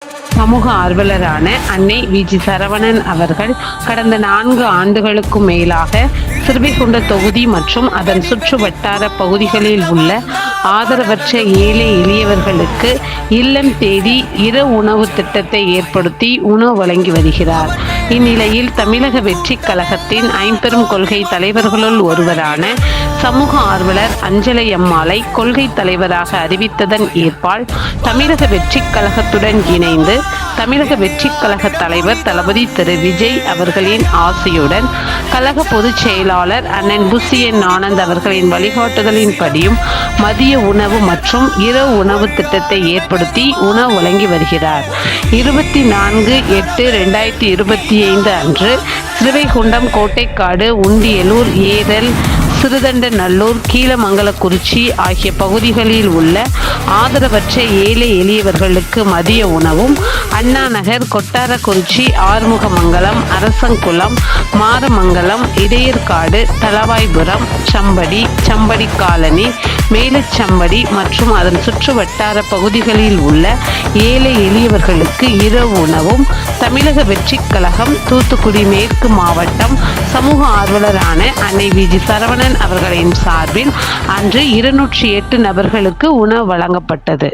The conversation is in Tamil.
சமூக ஆர்வலரான அன்னை வி.ஜி. சரவணன் அவர்கள் கடந்த 4 ஆண்டுகளுக்கும் மேலாக சிறுவைகுண்ட தொகுதி மற்றும் அதன் சுற்று வட்டார பகுதிகளில் உள்ள ஆதரவற்ற ஏழை எளியவர்களுக்கு இல்லம் தேடி இரவு உணவு திட்டத்தை ஏற்படுத்தி உணவு வழங்கி வருகிறார். இந்நிலையில் தமிழக வெற்றி கழகத்தின் ஐம்பெரும் கொள்கை தலைவர்களுள் ஒருவரான சமூக ஆர்வலர் அஞ்சலை அம்மாளை கொள்கை தலைவராக அறிவித்ததன் ஏற்பால் தமிழக வெற்றி கழகத்துடன் இணைந்து தமிழக வெற்றி கழக தலைவர் தளபதி திரு விஜய் அவர்களின் ஆசையுடன் கழக பொதுச் செயலாளர் அண்ணன் புசியன் ஆனந்த் அவர்களின் வழிகாட்டுதலின்படியும் மதிய உணவு மற்றும் இரவு உணவு திட்டத்தை ஏற்படுத்தி உணவு வழங்கி வருகிறார். 24/8/2025 அன்று சிறுவைகுண்டம், கோட்டைக்காடு, உண்டியலூர், ஏரல், சிறுதண்டநல்லூர், கீழமங்கலக்குறிச்சி ஆகிய பகுதிகளில் உள்ள ஆதரவற்ற ஏழை எளியவர்களுக்கு மதிய உணவும், அண்ணாநகர், கொட்டாரக்குறிச்சி, ஆறுமுகமங்கலம், அரசங்குளம், மாரமங்கலம், இடையர்காடு, தளவாய்புரம், சம்படி காலனி, மேலச்சம்படி மற்றும் அதன் சுற்று வட்டார பகுதிகளில் உள்ள ஏழை எளியவர்களுக்கு இரவு உணவும் தமிழக வெற்றி கழகம் தூத்துக்குடி மேற்கு மாவட்டம் சமூக ஆர்வலரான அன்னை வி.ஜி. சரவணன் அவர்களின் சார்பில் அன்று 208 நபர்களுக்கு உணவு வழங்கப்பட்டது.